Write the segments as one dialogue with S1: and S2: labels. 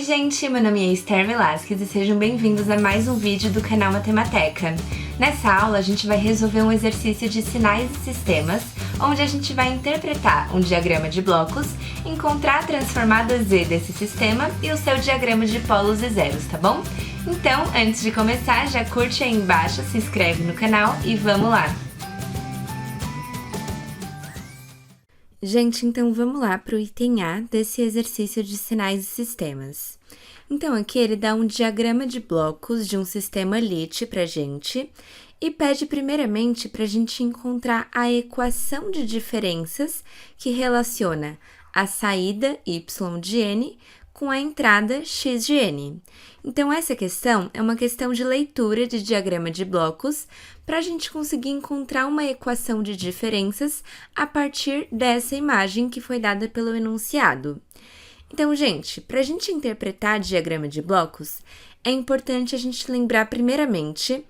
S1: Oi gente, meu nome é Esther Velasquez e sejam bem-vindos a mais um vídeo do canal Matemateca. Nessa aula a gente vai resolver um exercício de sinais e sistemas, onde a gente vai interpretar um diagrama de blocos, encontrar a transformada Z desse sistema e o seu diagrama de polos e zeros, tá bom? Então, antes de começar, já curte aí embaixo, se inscreve no canal e vamos lá! Gente, então vamos lá para o item A desse exercício de sinais e sistemas. Então aqui ele dá um diagrama de blocos de um sistema Lit para a gente e pede primeiramente para a gente encontrar a equação de diferenças que relaciona a saída y de n com a entrada x de n. Então, essa questão é uma questão de leitura de diagrama de blocos para a gente conseguir encontrar uma equação de diferenças a partir dessa imagem que foi dada pelo enunciado. Então, gente, para a gente interpretar diagrama de blocos, é importante a gente lembrar primeiramente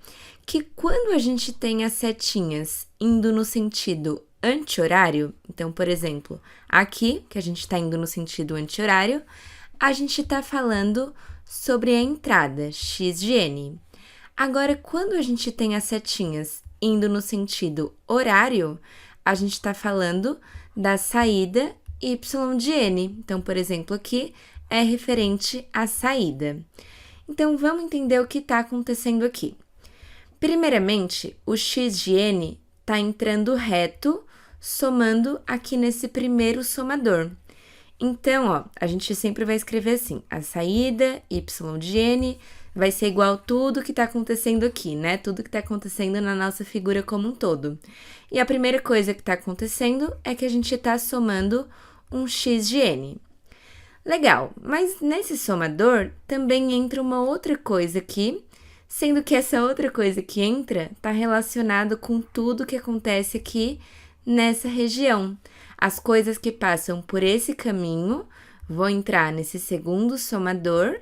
S1: que quando a gente tem as setinhas indo no sentido anti-horário, então, por exemplo, aqui, que a gente está indo no sentido anti-horário, a gente está falando sobre a entrada, x de n. Agora, quando a gente tem as setinhas indo no sentido horário, a gente está falando da saída y de n. Então, por exemplo, aqui é referente à saída. Então, vamos entender o que está acontecendo aqui. Primeiramente, o x de n está entrando reto, somando aqui nesse primeiro somador. Então, ó, a gente sempre vai escrever assim, a saída y de n vai ser igual a tudo que está acontecendo aqui, né? Tudo que está acontecendo na nossa figura como um todo. E a primeira coisa que está acontecendo é que a gente está somando um x de n. Legal, mas nesse somador também entra uma outra coisa aqui, sendo que essa outra coisa que entra está relacionada com tudo que acontece aqui nessa região. As coisas que passam por esse caminho vão entrar nesse segundo somador,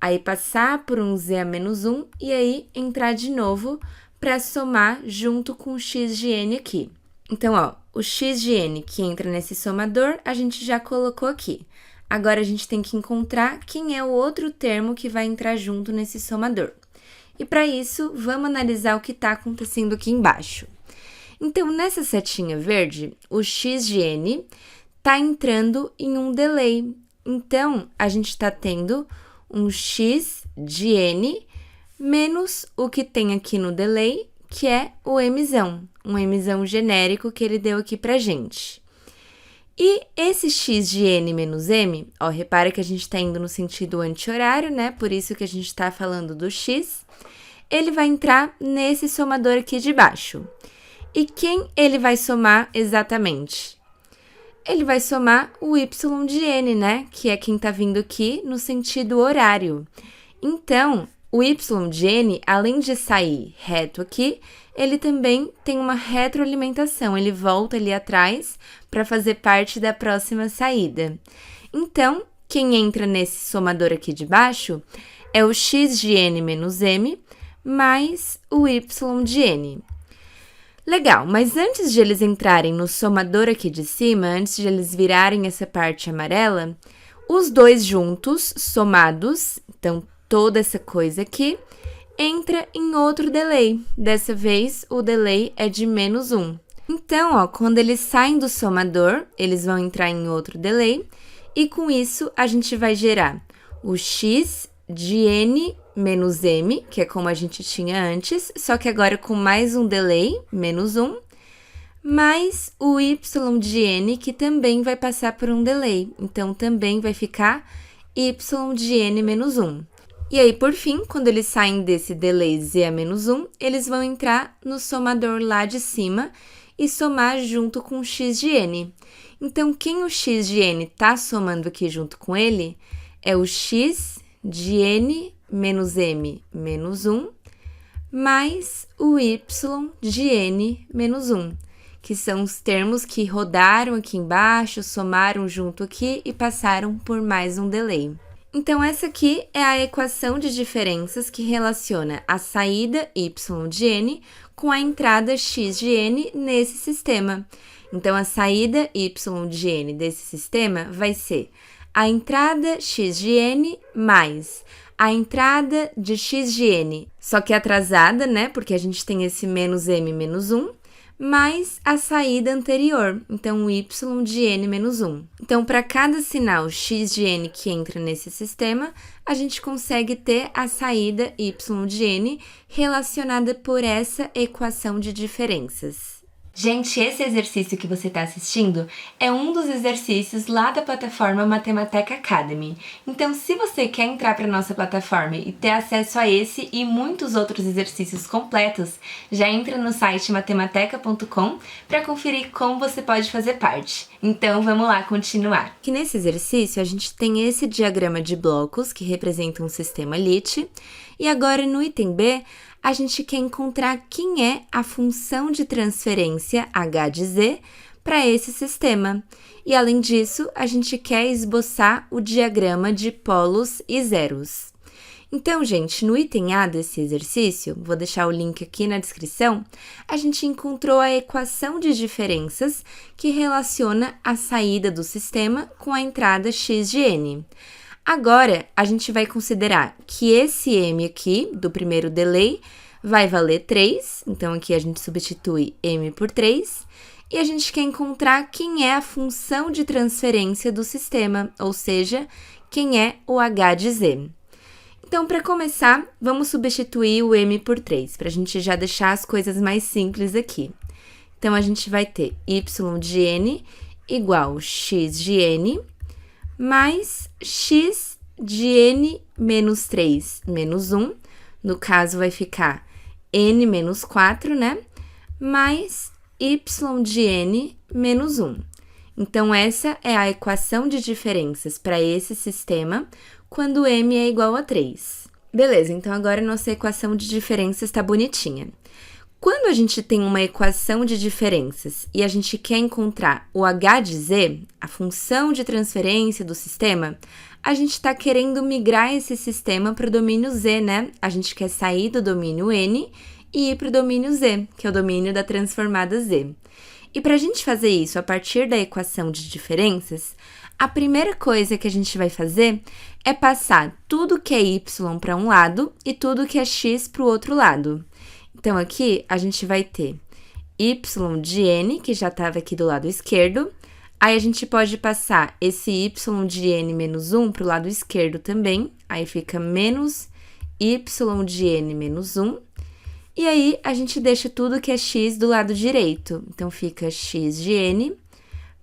S1: aí passar por um z a menos 1 e aí entrar de novo para somar junto com o x de n aqui. Então, ó, o x de n que entra nesse somador, a gente já colocou aqui. Agora, a gente tem que encontrar quem é o outro termo que vai entrar junto nesse somador. E para isso, vamos analisar o que está acontecendo aqui embaixo. Então, nessa setinha verde, o x de n está entrando em um delay. Então, a gente está tendo um x de n menos o que tem aqui no delay, que é o mzão, um mzão genérico que ele deu aqui pra gente. E esse x de n menos m, ó, repara que a gente está indo no sentido anti-horário, né? Por isso que a gente está falando do x. Ele vai entrar nesse somador aqui de baixo. E quem ele vai somar exatamente? Ele vai somar o y de n, né? Que é quem está vindo aqui no sentido horário. Então, o y de n, além de sair reto aqui, ele também tem uma retroalimentação. Ele volta ali atrás para fazer parte da próxima saída. Então, quem entra nesse somador aqui de baixo é o x de n menos m mais o y de n. Legal, mas antes de eles entrarem no somador aqui de cima, antes de eles virarem essa parte amarela, os dois juntos, somados, então toda essa coisa aqui, entra em outro delay. Dessa vez, o delay é de menos 1. Então, ó, quando eles saem do somador, eles vão entrar em outro delay, e com isso a gente vai gerar o x de n menos m, que é como a gente tinha antes, só que agora com mais um delay, menos 1, mais o y de n, que também vai passar por um delay. Então, também vai ficar y de n menos 1. E aí, por fim, quando eles saem desse delay z a menos 1, eles vão entrar no somador lá de cima e somar junto com o x de n. Então, quem o x de n está somando aqui junto com ele é o x de n menos m menos 1, mais o y de n menos 1, que são os termos que rodaram aqui embaixo, somaram junto aqui e passaram por mais um delay. Então, essa aqui é a equação de diferenças que relaciona a saída y de n com a entrada x de n nesse sistema. Então, a saída y de n desse sistema vai ser a entrada x de n mais a entrada de x de n, só que atrasada, né, porque a gente tem esse menos m menos 1, mais a saída anterior, então o y de n menos 1. Então, para cada sinal x de n que entra nesse sistema, a gente consegue ter a saída y de n relacionada por essa equação de diferenças. Gente, esse exercício que você está assistindo é um dos exercícios lá da plataforma Matemateca Academy. Então, se você quer entrar para a nossa plataforma e ter acesso a esse e muitos outros exercícios completos, já entra no site matemateca.com para conferir como você pode fazer parte. Então, vamos lá continuar. Aqui nesse exercício, a gente tem esse diagrama de blocos que representa um sistema LIT. E agora, no item B, a gente quer encontrar quem é a função de transferência h de z para esse sistema. E, além disso, a gente quer esboçar o diagrama de polos e zeros. Então, gente, no item A desse exercício, vou deixar o link aqui na descrição, a gente encontrou a equação de diferenças que relaciona a saída do sistema com a entrada x de n. Agora, a gente vai considerar que esse m aqui, do primeiro delay, vai valer 3, então aqui a gente substitui m por 3, e a gente quer encontrar quem é a função de transferência do sistema, ou seja, quem é o h de z. Então, para começar, vamos substituir o m por 3, para a gente já deixar as coisas mais simples aqui. Então, a gente vai ter y de n igual x de n, mais x de n menos 3 menos 1, no caso vai ficar n menos 4, né? Mais y de n menos 1. Então, essa é a equação de diferenças para esse sistema quando m é igual a 3. Beleza, então agora a nossa equação de diferenças está bonitinha. Quando a gente tem uma equação de diferenças e a gente quer encontrar o h de z, a função de transferência do sistema, a gente está querendo migrar esse sistema para o domínio z, né? A gente quer sair do domínio n e ir para o domínio z, que é o domínio da transformada z. E para a gente fazer isso a partir da equação de diferenças, a primeira coisa que a gente vai fazer é passar tudo que é y para um lado e tudo que é x para o outro lado. Então, aqui, a gente vai ter y de n, que já estava aqui do lado esquerdo. Aí, a gente pode passar esse y de n menos 1 para o lado esquerdo também. Aí, fica menos y de n menos 1. E aí, a gente deixa tudo que é x do lado direito. Então, fica x de n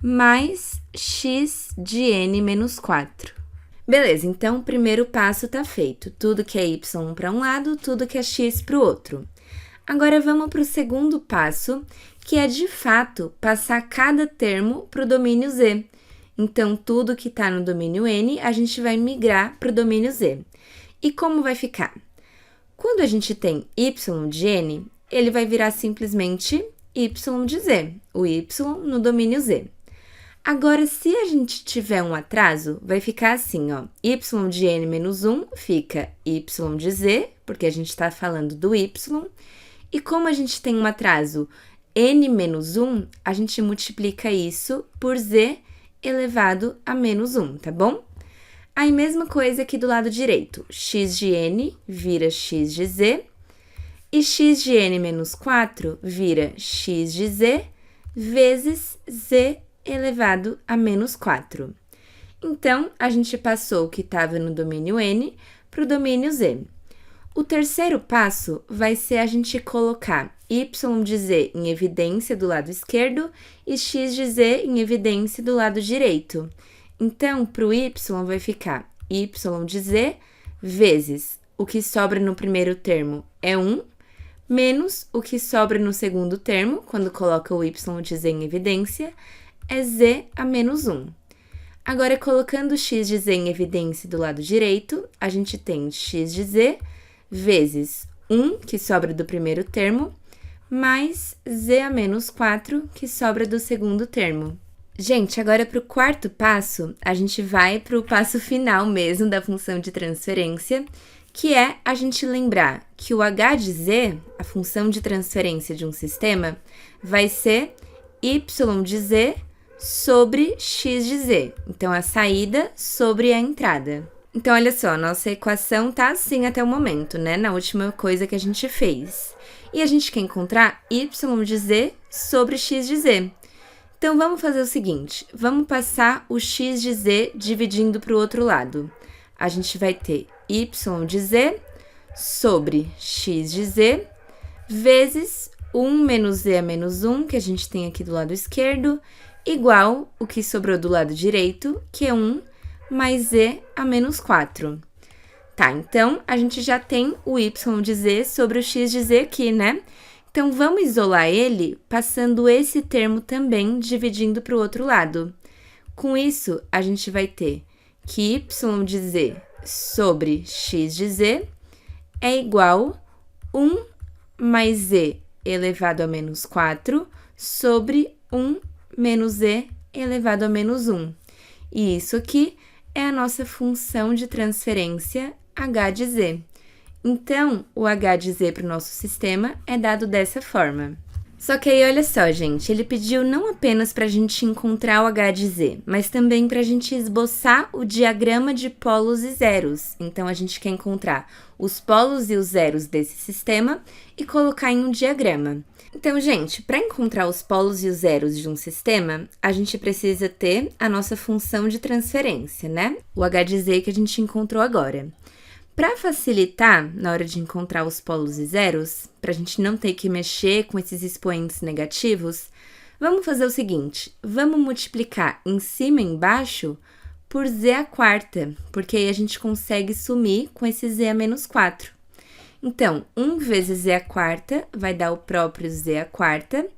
S1: mais x de n menos 4. Beleza, então, o primeiro passo está feito. Tudo que é y para um lado, tudo que é x para o outro. Agora, vamos para o segundo passo, que é, de fato, passar cada termo para o domínio z. Então, tudo que está no domínio n, a gente vai migrar para o domínio z. E como vai ficar? Quando a gente tem y de n, ele vai virar simplesmente y de z, o y no domínio z. Agora, se a gente tiver um atraso, vai ficar assim, ó, y de n menos 1 fica y de z, porque a gente está falando do y. E como a gente tem um atraso n menos 1, a gente multiplica isso por z elevado a menos 1, tá bom? Aí, mesma coisa aqui do lado direito. X de n vira x de z. E x de n menos 4 vira x de z vezes z elevado a menos 4. Então, a gente passou o que estava no domínio n para o domínio z. O terceiro passo vai ser a gente colocar y de z em evidência do lado esquerdo e x de z em evidência do lado direito. Então, para o y vai ficar y de z vezes o que sobra no primeiro termo é 1, menos o que sobra no segundo termo, quando coloca o y de z em evidência, é z a menos 1. Agora, colocando x de z em evidência do lado direito, a gente tem x de z vezes 1, que sobra do primeiro termo, mais z a menos 4, que sobra do segundo termo. Gente, agora para o quarto passo, a gente vai para o passo final mesmo da função de transferência, que é a gente lembrar que o h de z, a função de transferência de um sistema, vai ser y de z sobre x de z. Então, a saída sobre a entrada. Então, olha só, nossa equação tá assim até o momento, né? Na última coisa que a gente fez. E a gente quer encontrar y de z sobre x de z. Então, vamos fazer o seguinte, vamos passar o x de z dividindo para o outro lado. A gente vai ter y de z sobre x de z vezes 1 menos z a menos 1, que a gente tem aqui do lado esquerdo, igual o que sobrou do lado direito, que é 1 mais z a menos 4. Tá, então, a gente já tem o y de z sobre o x de z aqui, né? Então, vamos isolar ele passando esse termo também, dividindo para o outro lado. Com isso, a gente vai ter que y de z sobre x de z é igual a 1 mais z elevado a menos 4 sobre 1 menos z elevado a menos 1. E isso aqui é a nossa função de transferência h de z. Então, o h de z para o nosso sistema é dado dessa forma. Só que aí, olha só, gente, ele pediu não apenas para a gente encontrar o h de z, mas também para a gente esboçar o diagrama de polos e zeros. Então, a gente quer encontrar os polos e os zeros desse sistema e colocar em um diagrama. Então, gente, para encontrar os polos e os zeros de um sistema, a gente precisa ter a nossa função de transferência, né? O h de z que a gente encontrou agora. Para facilitar, na hora de encontrar os polos e zeros, para a gente não ter que mexer com esses expoentes negativos, vamos fazer o seguinte, vamos multiplicar em cima e embaixo por z à quarta, porque aí a gente consegue sumir com esse z a menos 4. Então, 1 vezes z à quarta vai dar o próprio z à quarta,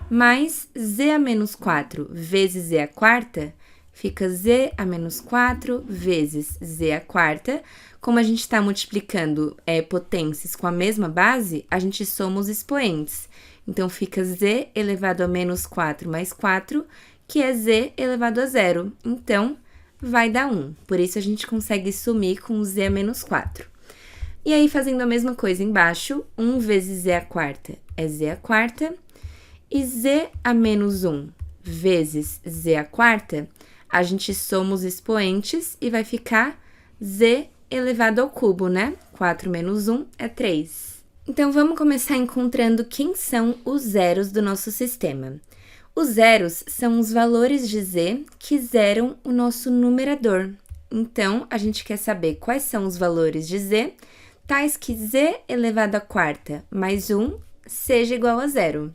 S1: mais z a menos 4 vezes z à quarta, fica z a menos 4 vezes z à quarta. Como a gente está multiplicando potências com a mesma base, a gente soma os expoentes. Então, fica z elevado a menos 4 mais 4, que é z elevado a 0. Então, vai dar 1. Por isso, a gente consegue sumir com z a menos 4. E aí, fazendo a mesma coisa embaixo, 1 vezes z à quarta é z à quarta, e z a menos 1 vezes z à quarta, a gente soma os expoentes e vai ficar z elevado ao cubo, né? 4 menos 1 é 3. Então, vamos começar encontrando quem são os zeros do nosso sistema. Os zeros são os valores de z que zeram o nosso numerador. Então, a gente quer saber quais são os valores de z, tais que z elevado à quarta mais 1 seja igual a 0.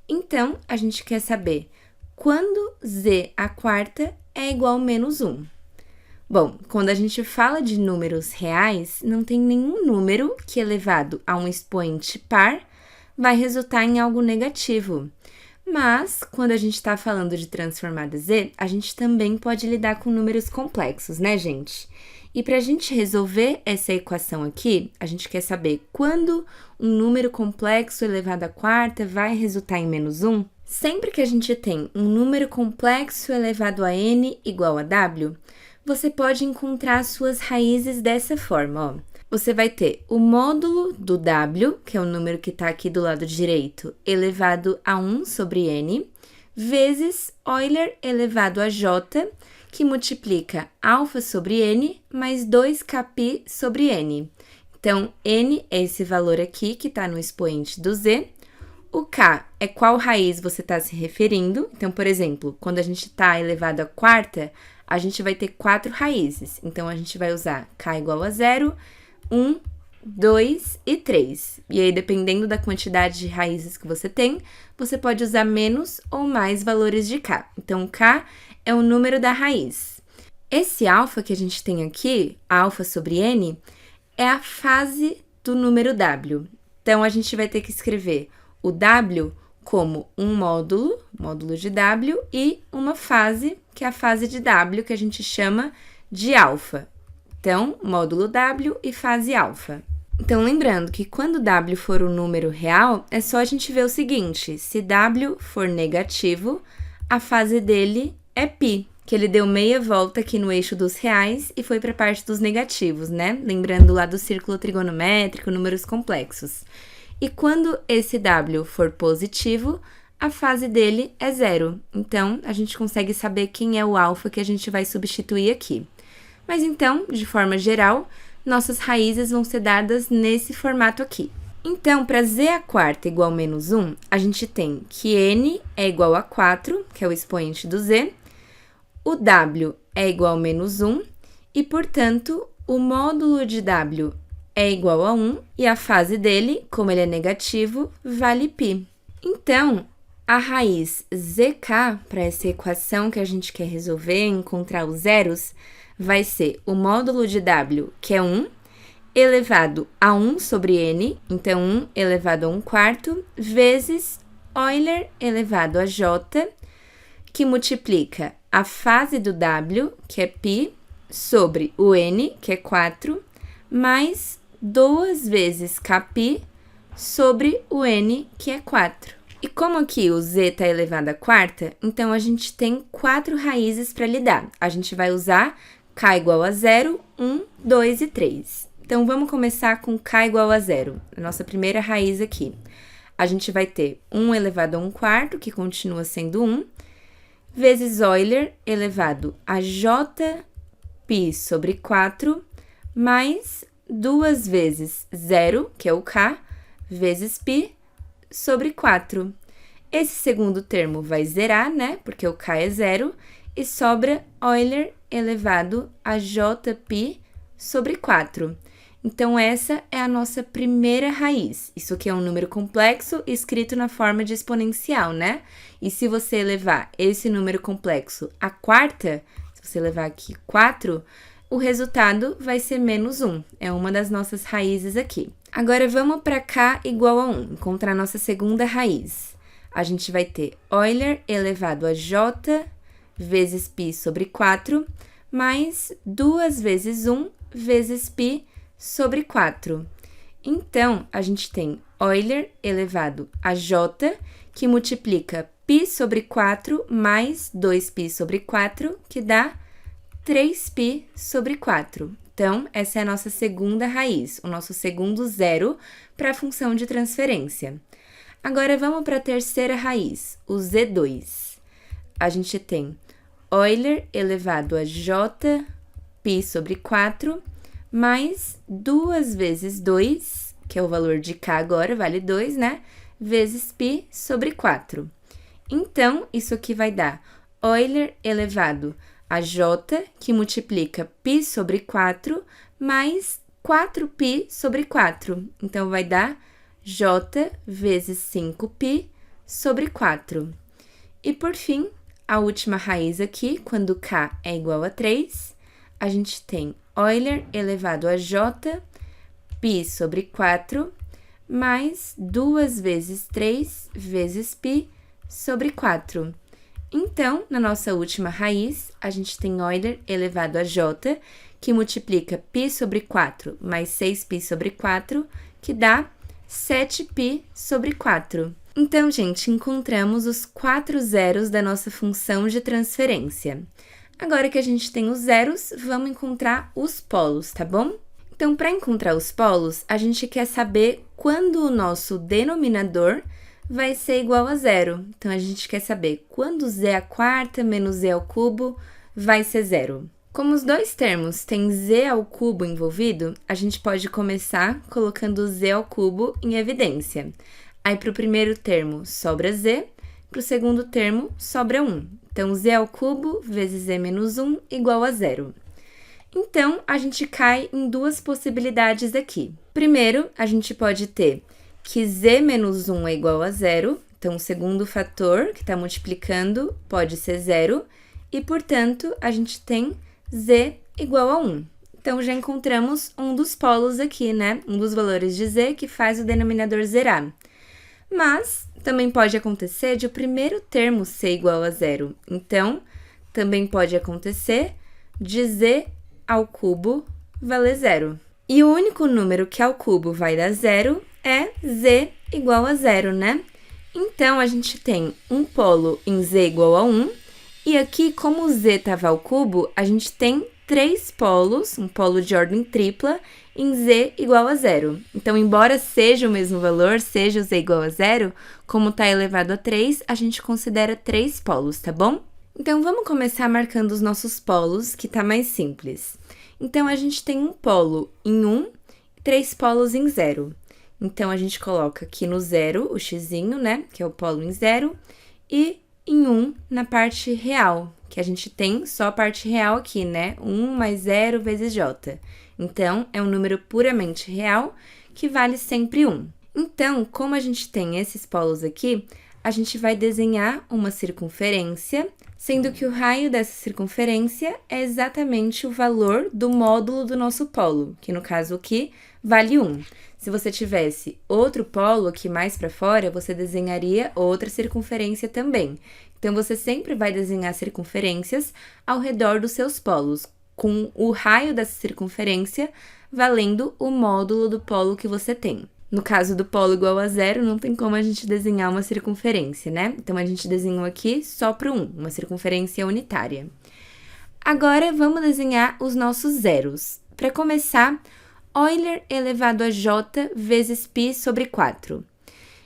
S1: Então, a gente quer saber quando z à quarta é igual a menos 1. Bom, quando a gente fala de números reais, não tem nenhum número que elevado a um expoente par vai resultar em algo negativo. Mas, quando a gente está falando de transformada z, a gente também pode lidar com números complexos, né, gente? E para a gente resolver essa equação aqui, a gente quer saber quando um número complexo elevado à quarta vai resultar em menos 1. Sempre que a gente tem um número complexo elevado a n igual a w, você pode encontrar as suas raízes dessa forma, ó. Você vai ter o módulo do w, que é o número que está aqui do lado direito, elevado a 1 sobre n, vezes Euler elevado a j, que multiplica alfa sobre n mais 2kπ sobre n. Então, n é esse valor aqui que está no expoente do z. O k é qual raiz você está se referindo. Então, por exemplo, quando a gente está elevado à quarta, a gente vai ter 4 raízes. Então, a gente vai usar k igual a 0, 1, 2 e 3. E aí, dependendo da quantidade de raízes que você tem, você pode usar menos ou mais valores de k. Então, k é o número da raiz. Esse alfa que a gente tem aqui, alfa sobre n, é a fase do número w. Então, a gente vai ter que escrever o w como um módulo de w, e uma fase, que é a fase de w, que a gente chama de alfa. Então, módulo w e fase alfa. Então, lembrando que quando w for um número real, é só a gente ver o seguinte, se w for negativo, a fase dele é π, que ele deu meia volta aqui no eixo dos reais e foi para a parte dos negativos, né? Lembrando lá do círculo trigonométrico, números complexos. E quando esse w for positivo, a fase dele é 0. Então, a gente consegue saber quem é o alfa que a gente vai substituir aqui. Mas então, de forma geral, nossas raízes vão ser dadas nesse formato aqui. Então, para z à quarta igual a menos 1, a gente tem que n é igual a 4, que é o expoente do z, o w é igual a menos 1, e, portanto, o módulo de w é igual a 1, e a fase dele, como ele é negativo, vale π. Então, a raiz zk, para essa equação que a gente quer resolver, encontrar os zeros, vai ser o módulo de w, que é 1, elevado a 1 sobre n, então 1 elevado a 1/4, vezes Euler elevado a j, que multiplica a fase do w, que é π, sobre o n, que é 4, mais 2 vezes kπ sobre o n, que é 4. E como aqui o z está elevado à quarta, então a gente tem 4 raízes para lidar. A gente vai usar k igual a 0, 1, 2 e 3. Então, vamos começar com k igual a 0, a nossa primeira raiz aqui. A gente vai ter 1 elevado a 1/4, que continua sendo 1, vezes Euler elevado a jπ sobre 4, mais 2 vezes 0, que é o k, vezes π sobre 4. Esse segundo termo vai zerar, né? Porque o k é 0, e sobra Euler elevado a jπ sobre 4. Então, essa é a nossa primeira raiz. Isso aqui é um número complexo escrito na forma de exponencial, né? E se você elevar esse número complexo à quarta, se você levar aqui 4, o resultado vai ser menos 1. É uma das nossas raízes aqui. Agora, vamos para k igual a 1, encontrar a nossa segunda raiz. A gente vai ter Euler elevado a j vezes π sobre 4, mais 2 vezes 1 vezes π sobre 4. Então, a gente tem Euler elevado a j, que multiplica π sobre 4 mais 2π sobre 4, que dá 3π sobre 4. Então, essa é a nossa segunda raiz, o nosso segundo zero para a função de transferência. Agora, vamos para a terceira raiz, o z2. A gente tem Euler elevado a jπ sobre 4, mais 2 vezes 2, que é o valor de k agora, vale 2, né? Vezes π sobre 4. Então, isso aqui vai dar Euler elevado a j, que multiplica π sobre 4, mais 4π sobre 4. Então, vai dar j vezes 5π sobre 4. E, por fim, a última raiz aqui, quando k é igual a 3, a gente tem Euler elevado a j, π sobre 4, mais 2 vezes 3 vezes π sobre 4. Então, na nossa última raiz, a gente tem Euler elevado a j, que multiplica π sobre 4 mais 6π sobre 4, que dá 7π sobre 4. Então, gente, encontramos os 4 zeros da nossa função de transferência. Agora que a gente tem os zeros, vamos encontrar os polos, tá bom? Então, para encontrar os polos, a gente quer saber quando o nosso denominador vai ser igual a 0. Então, a gente quer saber quando z à quarta menos z ao cubo vai ser 0. Como os dois termos têm z ao cubo envolvido, a gente pode começar colocando z ao cubo em evidência. Aí, para o primeiro termo, sobra z, para o segundo termo, sobra 1. Então, z ao cubo vezes z menos 1 igual a 0. Então, a gente cai em duas possibilidades aqui. Primeiro, a gente pode ter que z menos 1 é igual a 0. Então, o segundo fator, que está multiplicando, pode ser 0. E, portanto, a gente tem z igual a 1. Então, já encontramos um dos polos aqui, né? Um dos valores de z que faz o denominador zerar. Mas também pode acontecer de o primeiro termo ser igual a 0. Então, também pode acontecer de z ao cubo valer 0. E o único número que ao cubo vai dar 0 é z igual a 0, né? Então, a gente tem um polo em z igual a 1, e aqui, como o z estava ao cubo, a gente tem três polos, um polo de ordem tripla, em z igual a zero. Então, embora seja o mesmo valor, seja o z igual a zero, como está elevado a 3, a gente considera três polos, tá bom? Então, vamos começar marcando os nossos polos, que tá mais simples. Então, a gente tem um polo em 1 e três polos em 0. Então, a gente coloca aqui no 0 o xzinho, né, que é o polo em 0, e em 1 na parte real, que a gente tem só a parte real aqui, né? 1 mais 0 vezes j. Então, é um número puramente real que vale sempre 1. Então, como a gente tem esses polos aqui, a gente vai desenhar uma circunferência, sendo que o raio dessa circunferência é exatamente o valor do módulo do nosso polo, que no caso aqui vale 1. Se você tivesse outro polo aqui mais para fora, você desenharia outra circunferência também. Então, você sempre vai desenhar circunferências ao redor dos seus polos, com o raio dessa circunferência valendo o módulo do polo que você tem. No caso do polo igual a 0, não tem como a gente desenhar uma circunferência, né? Então, a gente desenhou aqui só para 1, uma circunferência unitária. Agora, vamos desenhar os nossos zeros. Para começar, Euler elevado a j vezes π sobre 4.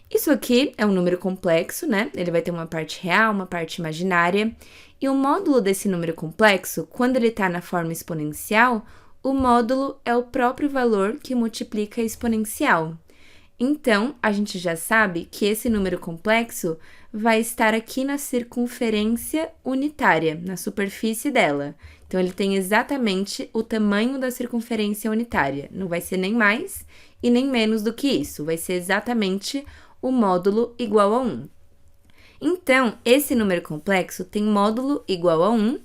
S1: Isso aqui é um número complexo, né? Ele vai ter uma parte real, uma parte imaginária. E o módulo desse número complexo, quando ele está na forma exponencial, o módulo é o próprio valor que multiplica a exponencial. Então, a gente já sabe que esse número complexo vai estar aqui na circunferência unitária, na superfície dela. Então, ele tem exatamente o tamanho da circunferência unitária. Não vai ser nem mais e nem menos do que isso. Vai ser exatamente o módulo igual a 1. Então, esse número complexo tem módulo igual a 1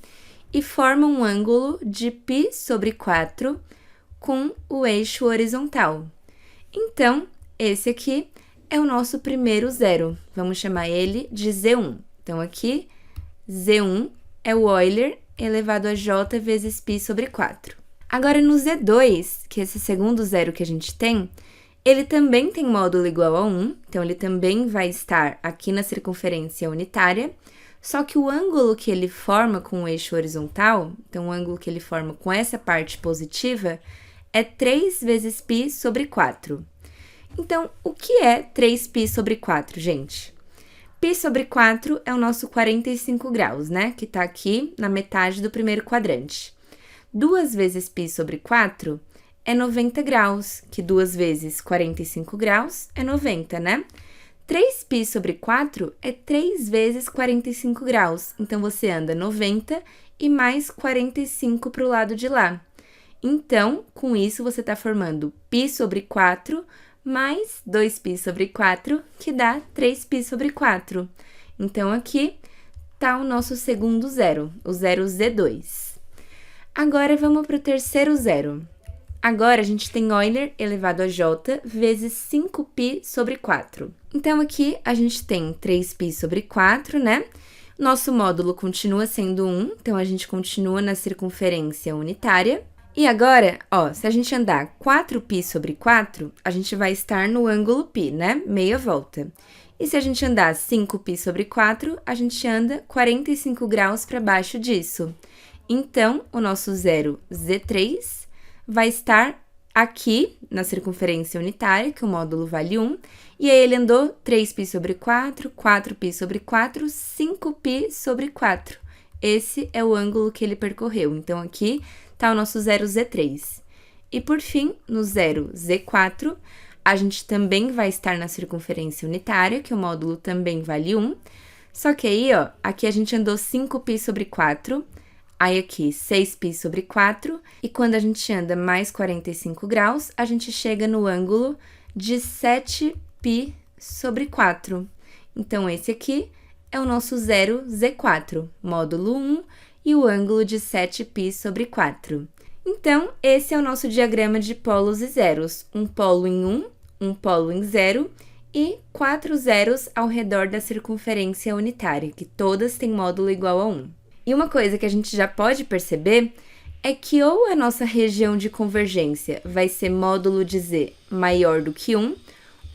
S1: e forma um ângulo de π sobre 4 com o eixo horizontal. Então, esse aqui é o nosso primeiro zero. Vamos chamar ele de Z1. Então, aqui, Z1 é o Euler elevado a j vezes π sobre 4. Agora, no Z2, que é esse segundo zero que a gente tem, ele também tem módulo igual a 1, então ele também vai estar aqui na circunferência unitária, só que o ângulo que ele forma com o eixo horizontal, então o ângulo que ele forma com essa parte positiva, é 3 vezes π sobre 4. Então, o que é 3π sobre 4, gente? Π sobre 4 é o nosso 45 graus, né? Que tá aqui na metade do primeiro quadrante. 2 vezes π sobre 4 é 90 graus, que 2 vezes 45 graus é 90, né? 3π sobre 4 é 3 vezes 45 graus, então você anda 90 e mais 45 para o lado de lá. Então, com isso, você está formando π sobre 4 mais 2π sobre 4, que dá 3π sobre 4. Então, aqui está o nosso segundo zero, o zero Z2. Agora, vamos para o terceiro zero. Agora, a gente tem Euler elevado a j vezes 5π sobre 4. Então, aqui, a gente tem 3π sobre 4, né? Nosso módulo continua sendo 1, então a gente continua na circunferência unitária. E agora, ó, se a gente andar 4π sobre 4, a gente vai estar no ângulo π, né? Meia volta. E se a gente andar 5π sobre 4, a gente anda 45 graus para baixo disso. Então, o nosso zero Z3 vai estar aqui na circunferência unitária, que o módulo vale 1, e aí ele andou 3π sobre 4, 4π sobre 4, 5π sobre 4. Esse é o ângulo que ele percorreu. Então, aqui está o nosso zero Z3. E, por fim, no zero Z4, a gente também vai estar na circunferência unitária, que o módulo também vale 1. Só que aí, ó, aqui a gente andou 5π sobre 4, aí aqui 6π sobre 4, e quando a gente anda mais 45 graus, a gente chega no ângulo de 7π sobre 4. Então, esse aqui é o nosso zero Z4, módulo 1, e o ângulo de 7π sobre 4. Então, esse é o nosso diagrama de polos e zeros. Um polo em 1, um polo em 0 e 4 zeros ao redor da circunferência unitária, que todas têm módulo igual a 1. E uma coisa que a gente já pode perceber é que ou a nossa região de convergência vai ser módulo de z maior do que 1,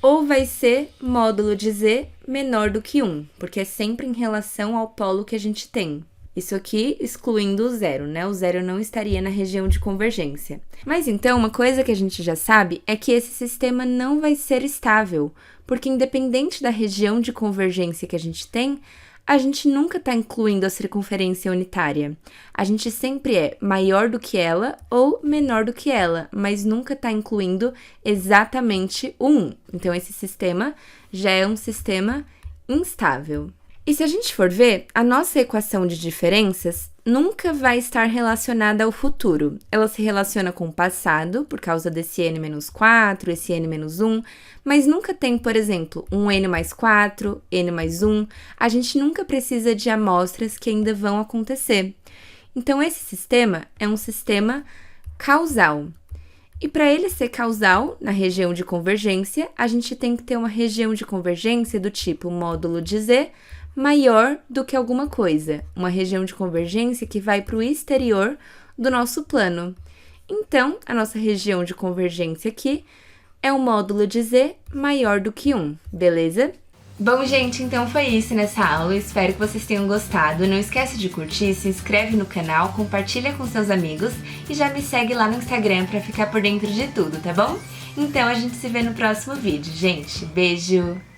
S1: ou vai ser módulo de z menor do que 1, porque é sempre em relação ao polo que a gente tem. Isso aqui excluindo o zero, né? O zero não estaria na região de convergência. Mas então, uma coisa que a gente já sabe é que esse sistema não vai ser estável, porque independente da região de convergência que a gente nunca está incluindo a circunferência unitária. A gente sempre é maior do que ela ou menor do que ela, mas nunca está incluindo exatamente o 1. Então, esse sistema já é um sistema instável. E se a gente for ver, a nossa equação de diferenças nunca vai estar relacionada ao futuro. Ela se relaciona com o passado, por causa desse n-4, esse n-1, mas nunca tem, por exemplo, um n mais 4, n mais 1. A gente nunca precisa de amostras que ainda vão acontecer. Então, esse sistema é um sistema causal. E para ele ser causal, na região de convergência, a gente tem que ter uma região de convergência do tipo módulo de z maior do que alguma coisa, uma região de convergência que vai para o exterior do nosso plano. Então, a nossa região de convergência aqui é o módulo de z maior do que 1, beleza? Bom, gente, então foi isso nessa aula, espero que vocês tenham gostado. Não esquece de curtir, se inscreve no canal, compartilha com seus amigos e já me segue lá no Instagram para ficar por dentro de tudo, tá bom? Então a gente se vê no próximo vídeo, gente. Beijo!